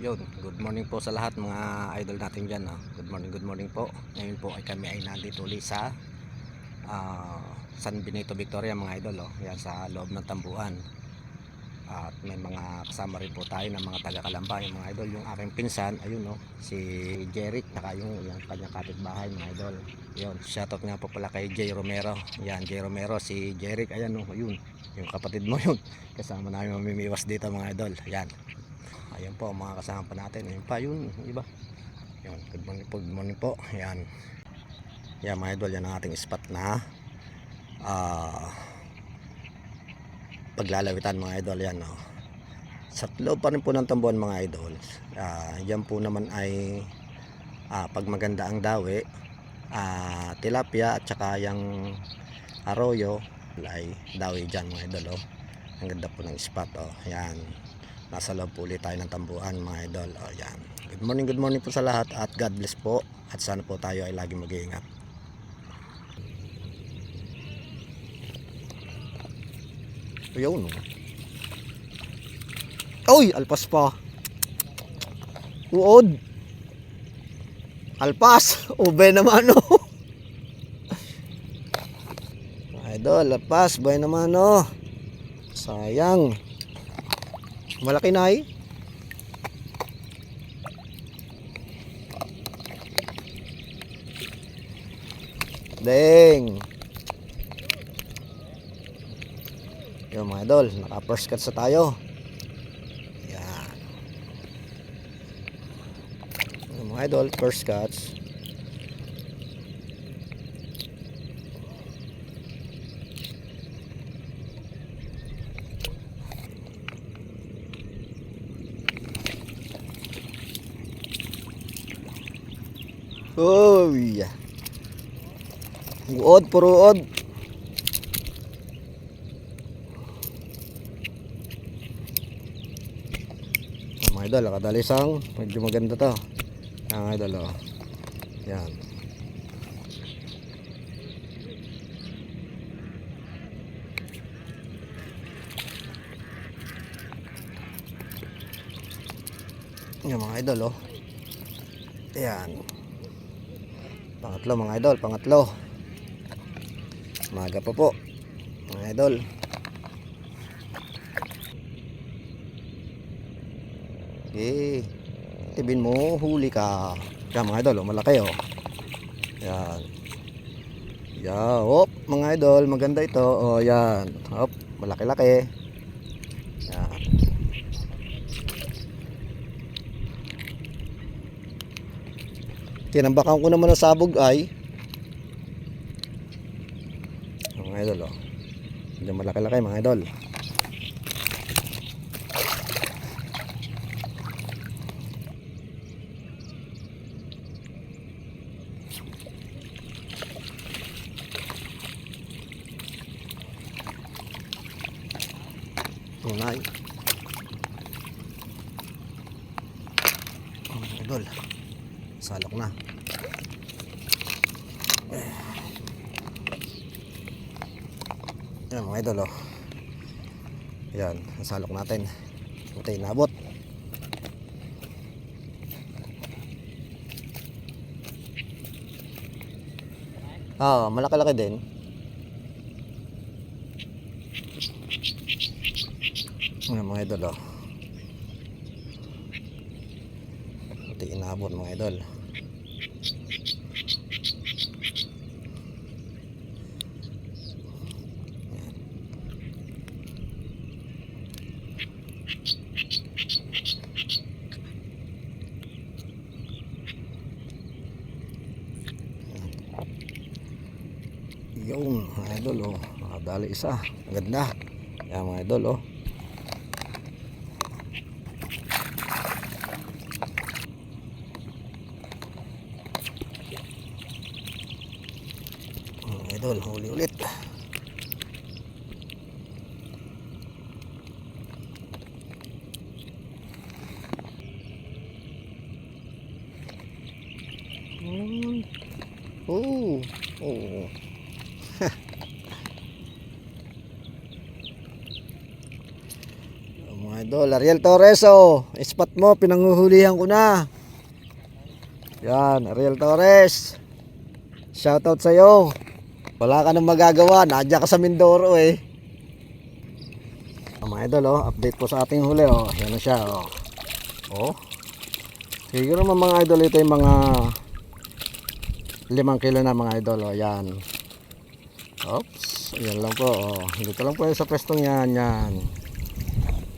Yun, good morning po sa lahat mga idol natin dyan. Good morning po. Ngayon po ay kami ay nandito ulit sa San Benito Victoria mga idol. Yan sa loob ng tambuhan. At may mga kasama rin po tayo ng mga taga Kalamba, yung mga idol. Yung aking pinsan, ayun si Jeric, naka yung kanyang kapitbahay mga idol. Yun, shoutout nga po pala kay Jay Romero. Yan, Jay Romero, si Jeric, ayan ayun. Yung kapatid mo yun. Kasama namin mamimiwas dito mga idol. Yan. Ayan po mga kasama pa natin. Ayan pa yun, iba. Yan, good morning po. Ayan. Yan mga idol, yan ang ating spot na paglalawitan mga idol. Yan sa loob pa rin po ng tambuhan mga idol. Yan po naman ay pag maganda ang dawi, tilapia at saka yung arroyo ay dawi dyan mga idol. Ang ganda po ng spot. Yan, nasa loob po ulit tayo ng tambuhan mga idol. Yan. Good morning po sa lahat at God bless po at sana po tayo ay lagi mag-iingat. Ayun. Uy, alpas pa. Uod. Alpas. Ube naman idol, alpas. Bay naman sayang. Malaki na Deng. Yung mga idol, naka first cuts sa tayo. Yan. Yung mga idol, first cuts. Uy. Uod, puro uod. Mga idol, nakadalisang medyo maganda to. Mga idol, yan. Yan mga idol, yan. Pangatlo mga idol, pangatlo. Maga pa po mga idol. Okay, tibin mo, huli ka. Yan mga idol, malaki yan. Yan, mga idol, maganda ito. Yan, malaki-laki. Yan. Tinambakan ko naman ng sabog ay mga idol, medyo malaki-laki mga idol. Tunay mga idol, salok na. Yan mga idol, yan, salok natin. Ito inabot. Malaki-laki din. Yan mga idol, ito inabot mga idol. Yung mga idol, nakadali isa. Ang ganda. Yan mga idol, mga idol, huli ulit. Oh. Mga Idol, Ariel Torres, oh. Spot mo, pinanguhulihan ko na. Yan, Ariel Torres. Shoutout sa'yo. Wala ka nang magagawa, nandiyan ka sa Mindoro eh. Mga idol, oh, update po sa ating huli, oh. Yan na siya, oh. Oh. Siguro mga idol, ito yung mga 5 kilo na mga idol, oh. Yan. Oops, yan lang po, oh. Dito lang po yan sa pwestong yan, yan.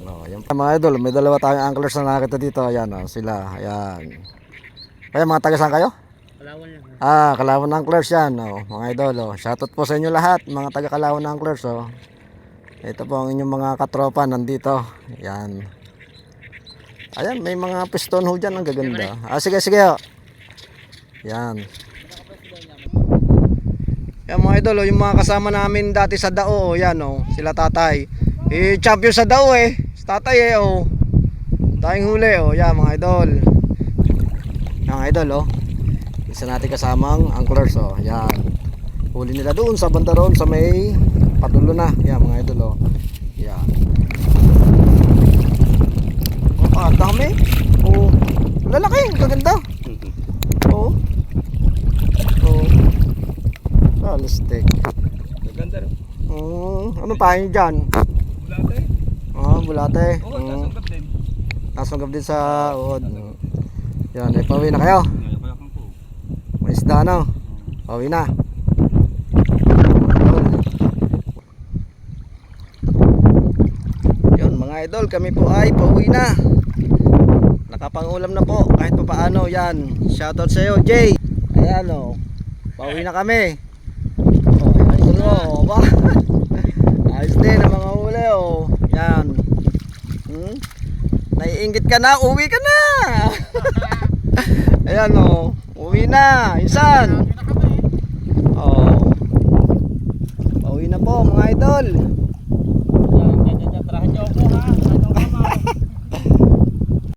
Oh, yan pa mga idol, may dalawa tayong anglers na nakita dito, yan, oh, sila, yan. Kaya mga taga saan kayo? Kalawan lang. Kalawan Anglers yan, oh, mga idol, oh. Shoutout po sa inyo lahat, mga taga Kalawan Anglers, oh. Ito po ang inyong mga katropa nandito. Yan. Ayan, may mga piston ho dyan, ang gaganda. Sige, sige, oh. Yan. Yan mga idol, oh, yung mga kasama namin dati sa Dao, oh, yan, oh, sila tatay. Champion sa Dao eh. Sa tatay eh, oh. Tayong huli, oh, yan mga idol. Yan mga idol, oh. Isa natin kasamang anglers, oh. Yan. Huli nila doon sa banda roon sa may patulo na. Yan mga idol, oh. Yan. Oh, ang dami. Oh. Lalaki, gaganda. Oh. Oh. Salistik. Maganda rin. Ano pa yun dyan? Bulate. Bulate. Oo, nasugap din. Nasugap din sa uod. Yan, ay pauwi na kayo. May isda na. Pauwi na. Yun mga idol, kami po ay pauwi na. Nakapangulam na po kahit pa paano. Yan, shoutout sa iyo Jay. Ayan o, pauwi na kami. Oh, idol mo, ba? Ayos din ang mga huli o. Yan. Naiinggit ka na, uwi ka na. Ayan o, uwi na. Insan. Oh. Pauwi na po mga idol.